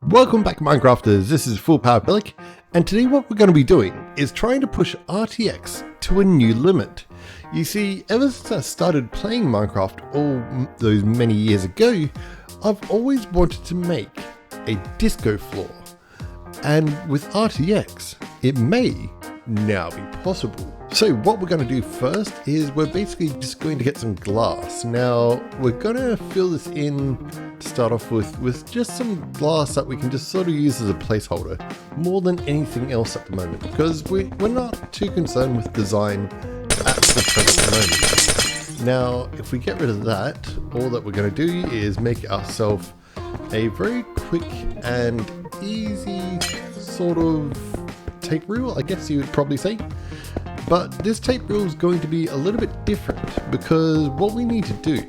Welcome back Minecrafters, this is Full Power Bellic, and today what we're going to be doing is trying to push RTX to a new limit. You see, ever since I started playing Minecraft all those many years ago, I've always wanted to make a disco floor. And with RTX, it may now be possible. So what we're going to do first is we're basically just going to get some glass. Now we're going to fill this in to start off with just some glass that we can just sort of use as a placeholder more than anything else at the moment, because we're not too concerned with design at the present moment. Now if we get rid of that, all that we're going to do is make ourselves a very quick and easy sort of tape reel, I guess you would probably say. But this tape reel is going to be a little bit different, because what we need to do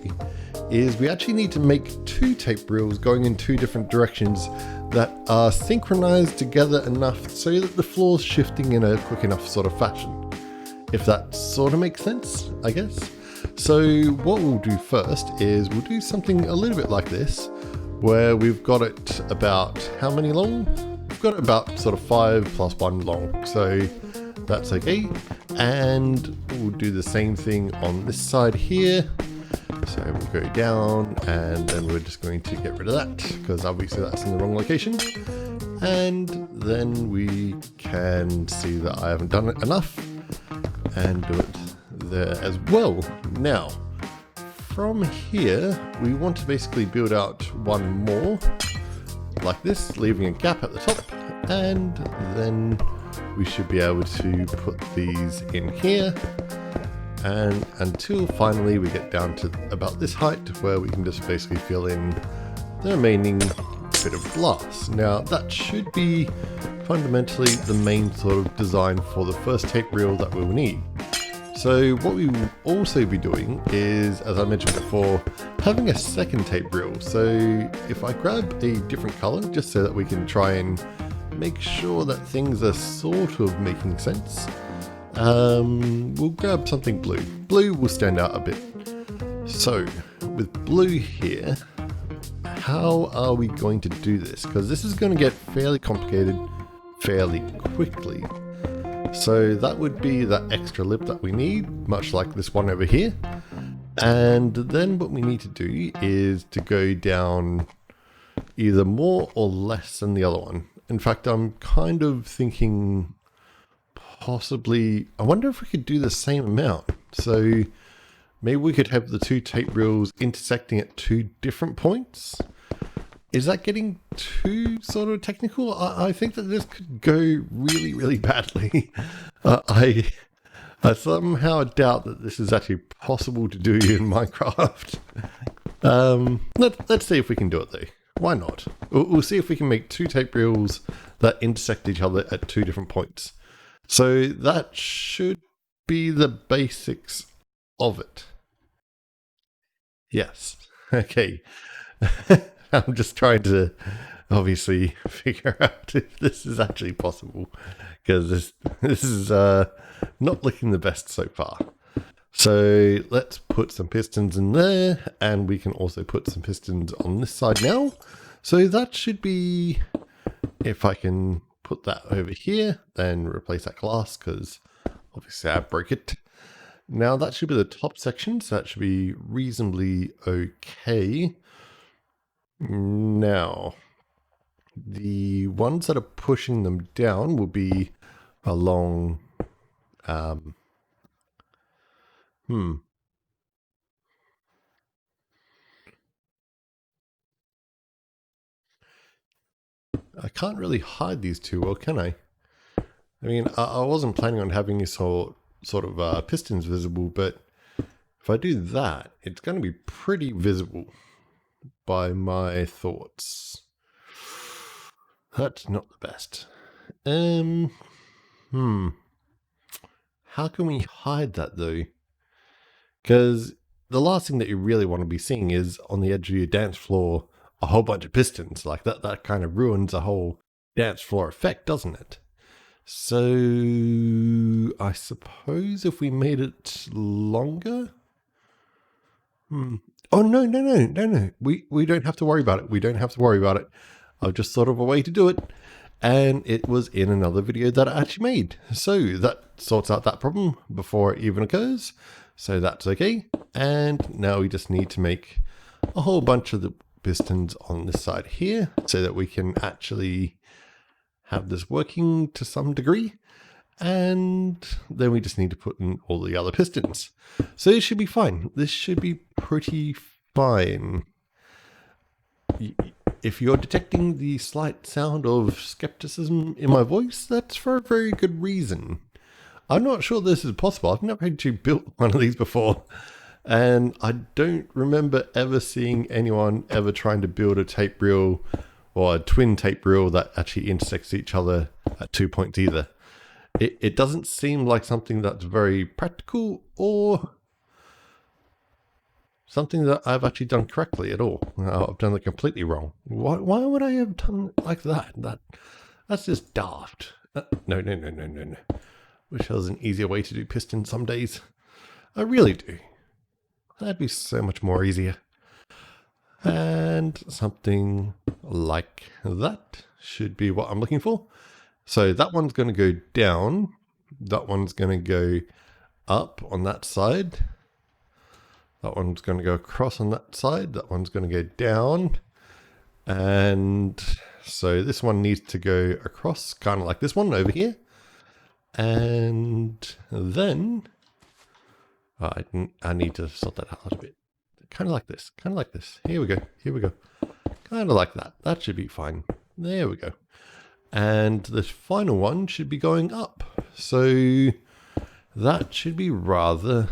is we actually need to make two tape reels going in two different directions that are synchronized together enough so that the floor's shifting in a quick enough sort of fashion. If that sort of makes sense, I guess. So what we'll do first is we'll do something a little bit like this, where we've got it about how many long? We've got it about sort of 5 + 1 long, so that's okay. And we'll do the same thing on this side here. So we'll go down and then we're just going to get rid of that because obviously that's in the wrong location. And then we can see that I haven't done it enough and do it there as well. Now, from here, we want to basically build out one more like this, leaving a gap at the top, and then we should be able to put these in here, and until finally we get down to about this height where we can just basically fill in the remaining bit of glass. Now that should be fundamentally the main sort of design for the first tape reel that we'll need. So what we will also be doing is, as I mentioned before, having a second tape reel. So if I grab a different color just so that we can try and make sure that things are sort of making sense, we'll grab something blue. Blue will stand out a bit. So with blue here, how are we going to do this? Because this is going to get fairly complicated fairly quickly. So that would be that extra lip that we need, much like this one over here. And then what we need to do is to go down either more or less than the other one. In fact, I'm kind of thinking possibly, I wonder if we could do the same amount. So maybe we could have the two tape reels intersecting at two different points. Is that getting too sort of technical? I think that this could go really, really badly. I somehow doubt that this is actually possible to do in Minecraft. Let's see if we can do it though. Why not? We'll see if we can make two tape reels that intersect each other at two different points. So that should be the basics of it. Yes. Okay. I'm just trying to obviously figure out if this is actually possible, because this is not looking the best so far. So let's put some pistons in there, and we can also put some pistons on this side now. So that should be, if I can put that over here, then replace that glass because obviously I broke it. Now that should be the top section, so that should be reasonably okay. Now, the ones that are pushing them down will be along, I can't really hide these two well, can I? I mean, I wasn't planning on having these sort of pistons visible, but if I do that, it's going to be pretty visible by my thoughts. That's not the best. How can we hide that though? Because the last thing that you really want to be seeing is on the edge of your dance floor a whole bunch of pistons. Like that kind of ruins the whole dance floor effect, doesn't it? So I suppose if we made it longer. Oh, no. We don't have to worry about it. We don't have to worry about it. I've just thought of a way to do it, and it was in another video that I actually made. So that sorts out that problem before it even occurs. So that's okay. And now we just need to make a whole bunch of the pistons on this side here so that we can actually have this working to some degree. And then we just need to put in all the other pistons. So it should be fine. This should be pretty fine. If you're detecting the slight sound of skepticism in my voice, that's for a very good reason. I'm not sure this is possible. I've never actually built one of these before. And I don't remember ever seeing anyone ever trying to build a tape reel or a twin tape reel that actually intersects each other at 2 points either. It doesn't seem like something that's very practical or something that I've actually done correctly at all. I've done it completely wrong. Why would I have done it like that? That's just daft. No. Wish there was an easier way to do pistons some days. I really do. That'd be so much more easier. And something like that should be what I'm looking for. So that one's going to go down. That one's going to go up on that side. That one's going to go across on that side. That one's going to go down. And so this one needs to go across, kind of like this one over here. And then I need to sort that out a little bit. Kind of like this. Kind of like this. Here we go. Here we go. Kind of like that. That should be fine. There we go. And the final one should be going up. So that should be rather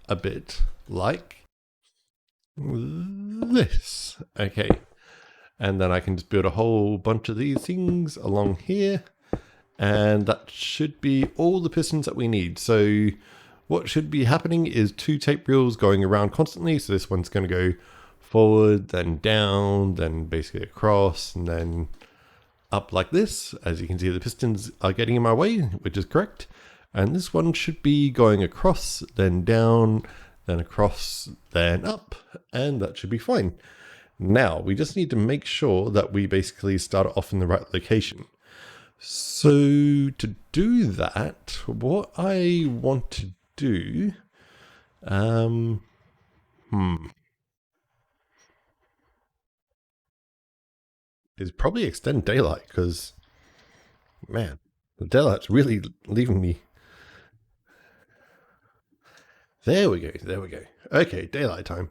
a bit like this. Okay. And then I can just build a whole bunch of these things along here. And that should be all the pistons that we need. So what should be happening is 2 tape reels going around constantly. So this one's going to go forward, then down, then basically across, and then up like this. As you can see, the pistons are getting in my way, which is correct. And this one should be going across, then down, then across, then up, and that should be fine. Now, we just need to make sure that we basically start off in the right location. So to do that, what I want to do, is probably extend daylight, because, man, the daylight's really leaving me. There we go, there we go. Okay, daylight time.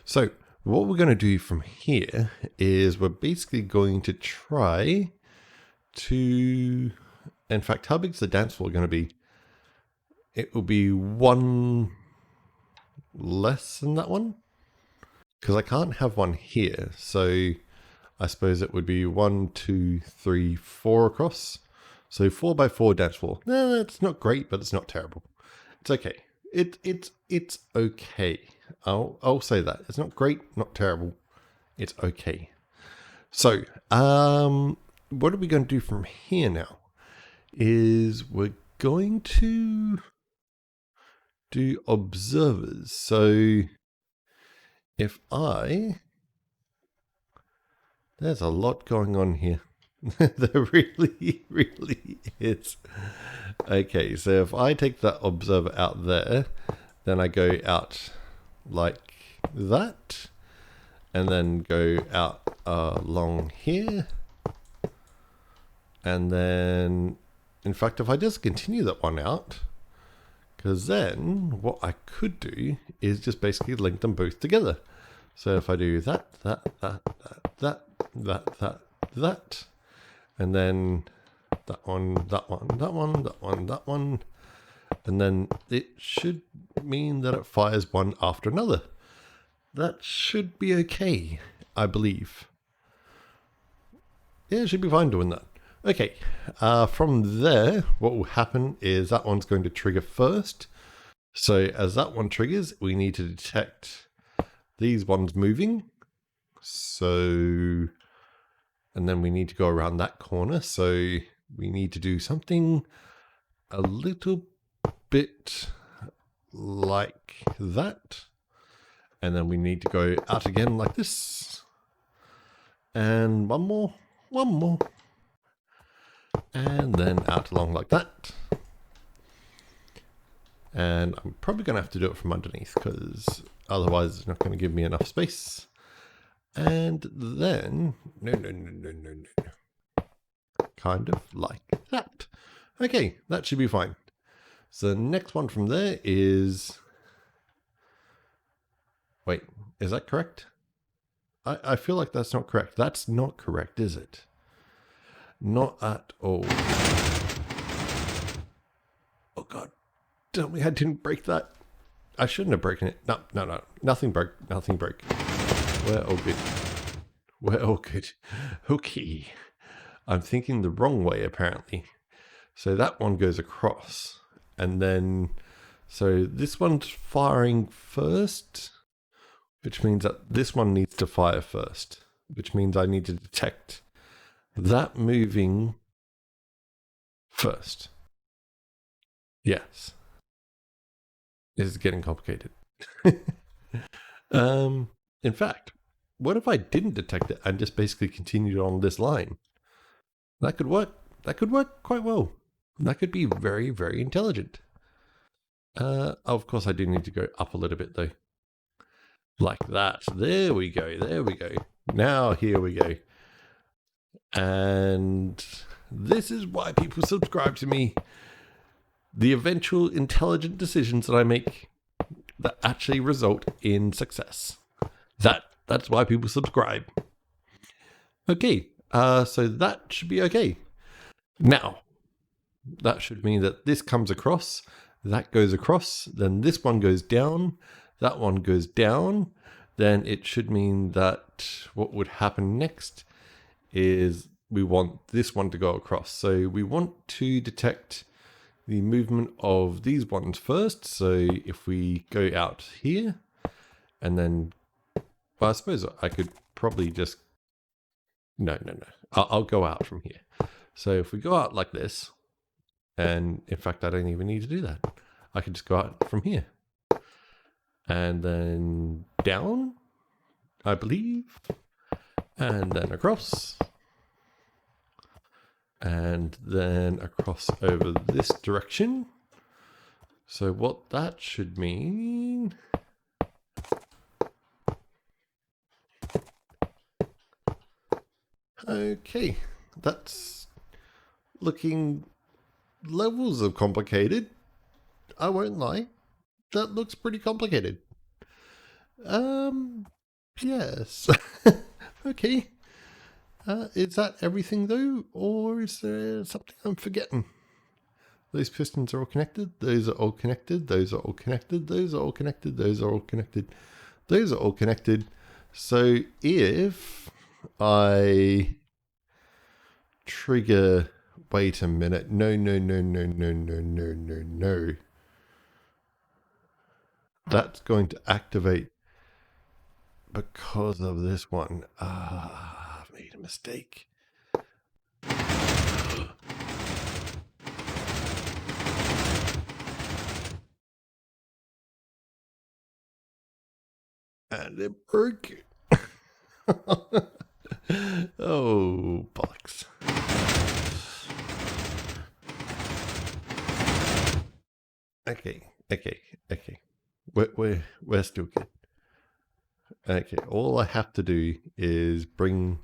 So what we're going to do from here is we're basically going to try to, in fact, how big is the dance floor going to be? It will be one less than that one, because I can't have one here. So I suppose it would be 1, 2, 3, 4 across. So 4 by 4 dance floor. No, it's not great, but it's not terrible. It's okay. It's okay. I'll say that. It's not great, not terrible. It's okay. So, what are we going to do from here now? Is we're going to do observers. So if there's a lot going on here. There really is. Okay, so if I take that observer out there, then I go out like that, and then go out along here. And then, in fact, if I just continue that one out, because then what I could do is just basically link them both together. So if I do that, and then that one, and then it should mean that it fires one after another. That should be okay, I believe. Yeah, it should be fine doing that. Okay, from there, what will happen is that one's going to trigger first. So as that one triggers, we need to detect these ones moving. So, and then we need to go around that corner. So we need to do something a little bit like that. And then we need to go out again like this. And one more. one more. And then out along like that. And I'm probably going to have to do it from underneath because otherwise it's not going to give me enough space. And then, no. Kind of like that. Okay, that should be fine. So the next one from there is... Wait, is that correct? I feel like that's not correct. That's not correct, is it? Not at all. Oh god, tell me I didn't break that. I shouldn't have broken it. No. Nothing broke. Nothing broke. We're all good. We're all good. Okay. I'm thinking the wrong way, apparently. So that one goes across. And then... So this one's firing first. Which means that this one needs to fire first. Which means I need to detect that moving first. Yes. This is getting complicated. In fact, what if I didn't detect it and just basically continued on this line? That could work. That could work quite well. That could be very, very intelligent. Of course, I do need to go up a little bit though. Like that. There we go. There we go. Now here we go. And this is why people subscribe to me. The eventual intelligent decisions that I make that actually result in success. That's why people subscribe. Okay, so that should be okay. Now, that should mean that this comes across, that goes across, then this one goes down, that one goes down. Then it should mean that what would happen next is we want this one to go across. So we want to detect the movement of these ones first. So if we go out here and then, well, I suppose I could probably just, no. I'll go out from here. So if we go out like this, and in fact, I don't even need to do that. I can just go out from here. And then down, I believe, and then across, and then across over this direction. So what that should mean... Okay, that's looking levels of complicated. I won't lie. That looks pretty complicated. Yes. Okay. Is that everything though? Or is there something I'm forgetting? Those pistons are all connected. Those are all connected. Those are all connected. Those are all connected. Those are all connected. Those are all connected. So if I trigger... Wait a minute. No. That's going to activate because of this one. I've made a mistake. And it broke. Oh, bollocks. Okay. We're still good. Okay, all I have to do is bring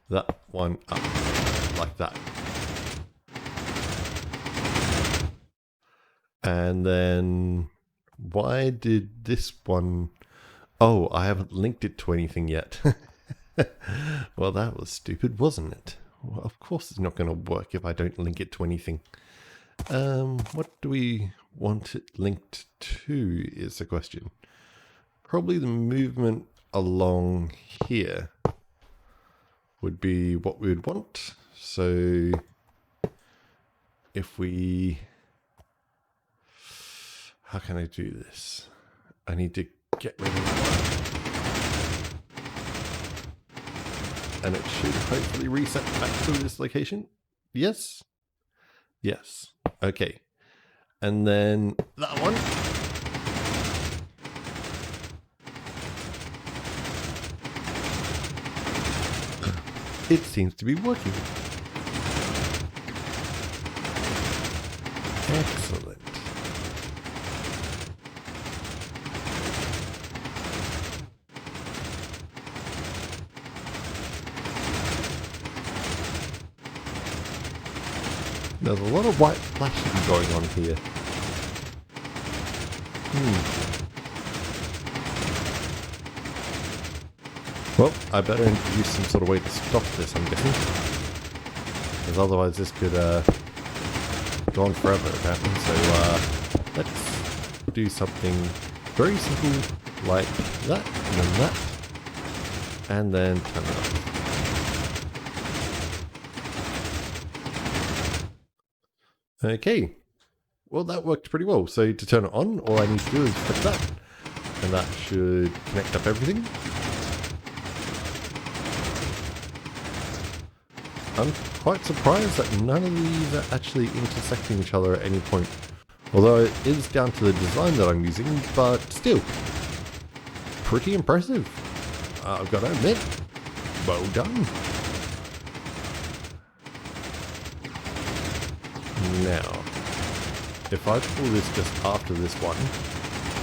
that one up like that. And then why did this one... Oh, I haven't linked it to anything yet. Well, that was stupid, wasn't it? Well, of course it's not going to work if I don't link it to anything. What do we want it linked to is the question. Probably the movement along here would be what we would want. So if we... How can I do this? I need to get rid of that. And it should hopefully reset back to this location. Yes? Yes. Okay. And then that one. it seems to be working. Excellent. There's a lot of white flashing going on here. Well, I better introduce some sort of way to stop this, I'm guessing. Because otherwise this could go on forever, apparently. So let's do something very simple, like that, and then that. And then turn it off. Okay, well that worked pretty well. So to turn it on, all I need to do is click that, and that should connect up everything. I'm quite surprised that none of these are actually intersecting each other at any point. Although it is down to the design that I'm using, but still, pretty impressive. I've got to admit, well done. Now, if I pull this just after this one,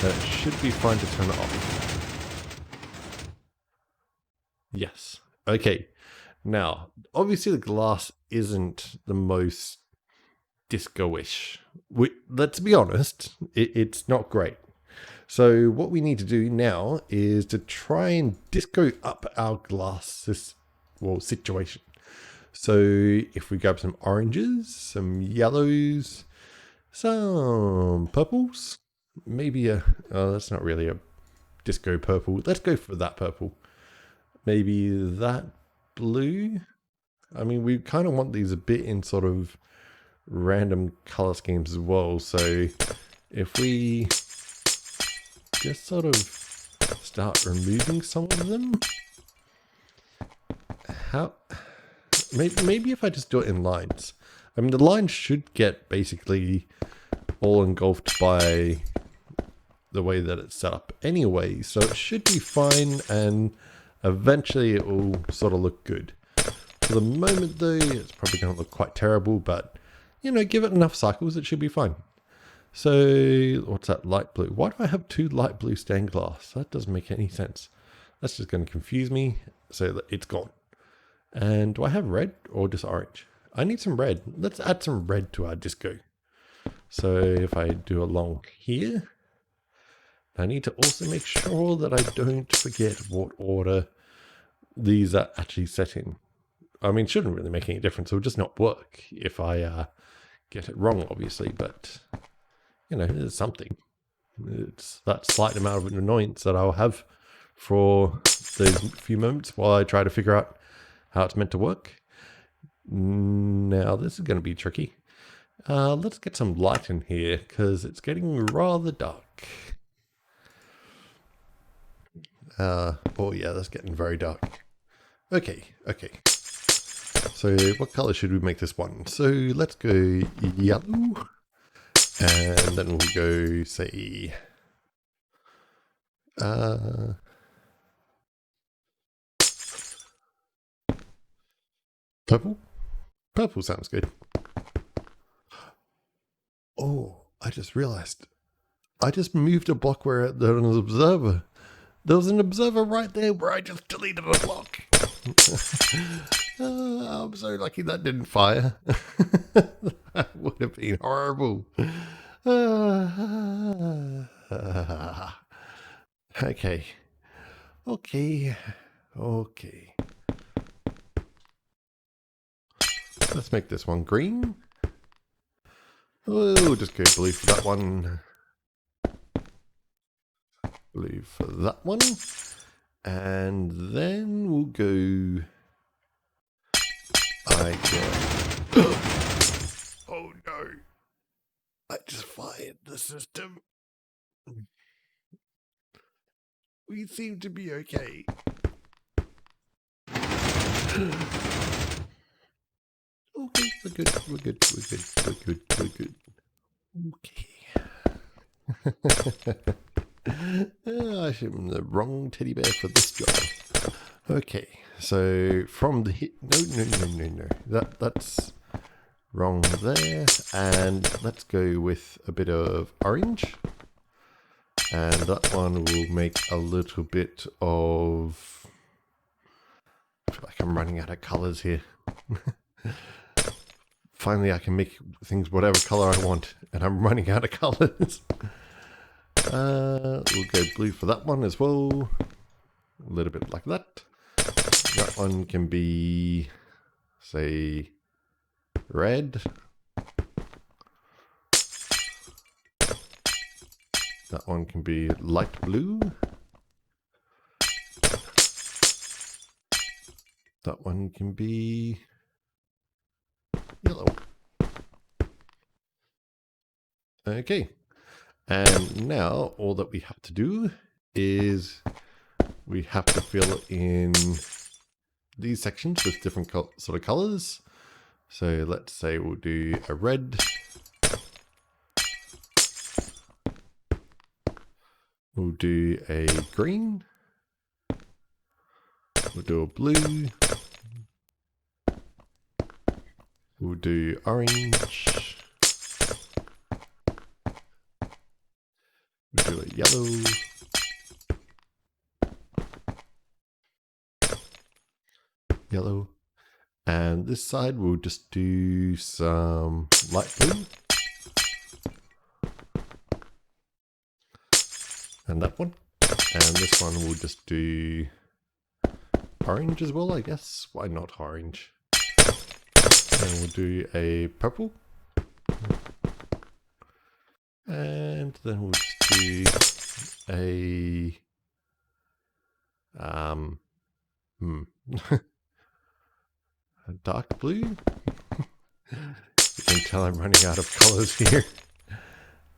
then it should be fine to turn it off. Yes. Okay. Now, obviously the glass isn't the most disco-ish. Let's be honest, it's not great. So what we need to do now is to try and disco up our glass situation. So if we grab some oranges, some yellows, some purples, maybe that's not really a disco purple. Let's go for that purple. Maybe that blue. I mean, we kind of want these a bit in sort of random color schemes as well. So if we just sort of start removing some of them, maybe if I just do it in lines. I mean, the lines should get basically all engulfed by the way that it's set up anyway, so it should be fine, and eventually it will sort of look good. For the moment though, it's probably going to look quite terrible, but you know, give it enough cycles, it should be fine. So what's that, light blue? Why do I have two light blue stained glass? That doesn't make any sense. That's just going to confuse me, so that it's gone. And do I have red or just orange? I need some red. Let's add some red to our disco. So if I do along here, I need to also make sure that I don't forget what order these are actually set in. I mean, it shouldn't really make any difference. It will just not work if I get it wrong, obviously. But, you know, there's something. It's that slight amount of annoyance that I'll have for those few moments while I try to figure out how it's meant to work. Now, this is going to be tricky. Let's get some light in here because it's getting rather dark. Oh yeah, that's getting very dark. Okay. So what color should we make this one? So let's go yellow. And then we'll go, say, purple? Purple sounds good. Oh, I just realized. I just moved a block where there was an observer. There was an observer right there where I just deleted a block. I'm so lucky that didn't fire. That would have been horrible. Okay. Let's make this one green. Oh, just go blue for that one. Blue for that one. And then we'll go... Oh no. I just fired the system. We seem to be okay. Okay, we're good. Okay. I should have the wrong teddy bear for this job. Okay, so from the hit, no, that's wrong there. And let's go with a bit of orange. And that one will make a little bit of, I feel like I'm running out of colors here. Finally, I can make things whatever color I want, and I'm running out of colors. We'll go blue for that one as well. A little bit like that. That one can be, say, red. That one can be light blue. That one can be yellow. Okay. And now all that we have to do is we have to fill in these sections with different sort of colors. So let's say we'll do a red. We'll do a green. We'll do a blue. We'll do orange. We'll do a yellow. Yellow. And this side we'll just do some light blue. And that one. And this one we'll just do orange as well, I guess. Why not orange? And we'll do a purple. And then we'll just do a a dark blue. You can tell I'm running out of colors here.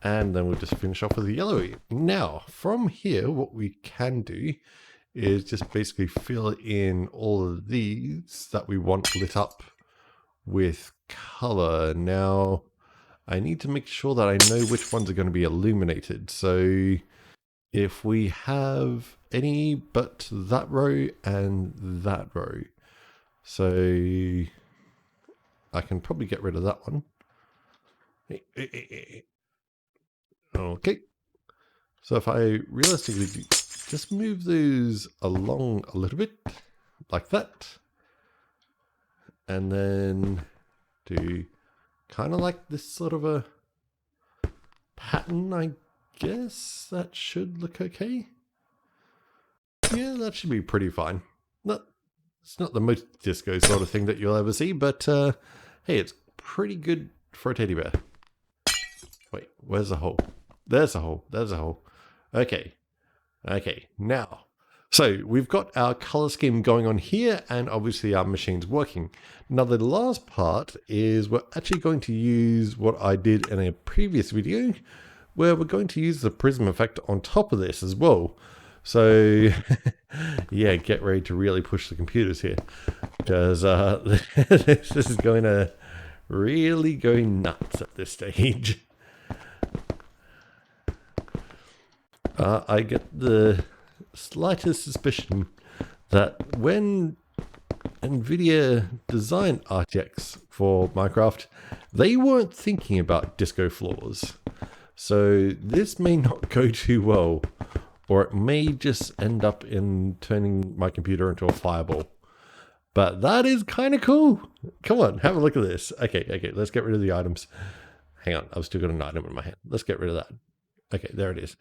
And then we'll just finish off with the yellowy. Now, from here, what we can do is just basically fill in all of these that we want lit up with color. Now, I need to make sure that I know which ones are going to be illuminated. So if we have any but that row and that row, so I can probably get rid of that one. Okay. So if I realistically just move those along a little bit, like that, and then do kind of like this sort of a pattern, I guess that should look okay. Yeah, that should be pretty fine. It's not the most disco sort of thing that you'll ever see, but hey, it's pretty good for a teddy bear. Wait, where's the hole? There's a hole. There's a hole. Okay. Okay, now. So we've got our color scheme going on here, and obviously our machine's working. Now the last part is we're actually going to use what I did in a previous video, where we're going to use the prism effect on top of this as well. So yeah, get ready to really push the computers here, because this is going to really go nuts at this stage. I get the slightest suspicion that when NVIDIA designed RTX for Minecraft, they weren't thinking about disco floors. So this may not go too well, or it may just end up in turning my computer into a fireball. But that is kind of cool. Come on, have a look at this. Okay, let's get rid of the items. Hang on, I've still got an item in my hand. Let's get rid of that. Okay, there it is.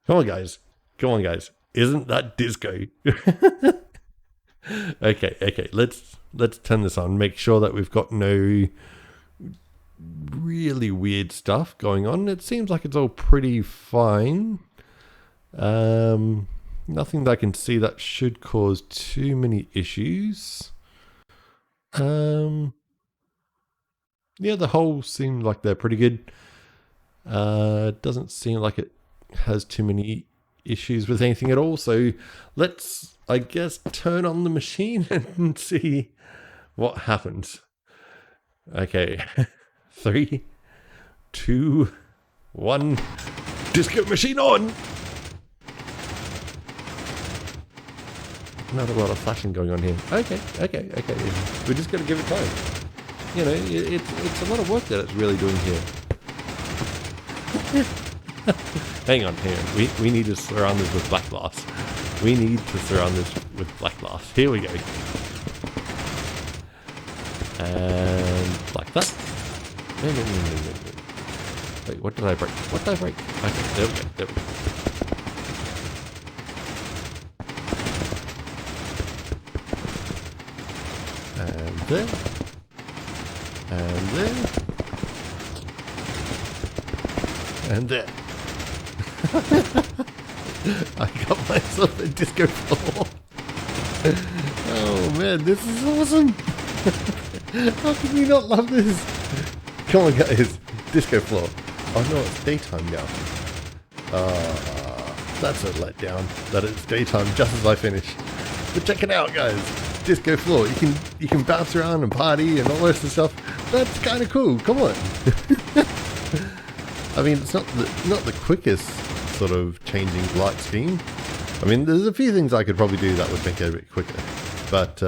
Come on, guys. Come on, guys. Isn't that disco? Okay. Let's turn this on. Make sure that we've got no really weird stuff going on. It seems like it's all pretty fine. Nothing that I can see that should cause too many issues. Yeah, the holes seem like they're pretty good. It doesn't seem like it has too many issues with anything at all. So let's, I guess, turn on the machine and see what happens. Okay, 3, 2, 1, disco machine on. not a lot of flashing going on here. Okay. We're just gonna give it time. You know, it's a lot of work that it's really doing here. Hang on. We need to surround this with black glass. We need to surround this with black glass. Here we go. And like that. No. Wait, what did I break? What did I break? Okay, there we go. And there. And there. And there. I got myself a disco floor. Oh man, this is awesome. How can we not love this? Come on guys, disco floor. Oh no, it's daytime now. That's a letdown that it's daytime just as I finish. But check it out guys, disco floor. You can bounce around and party and all this and stuff. That's kind of cool, come on. I mean, it's not the quickest sort of changing light scheme. I mean, there's a few things I could probably do that would make it a bit quicker. But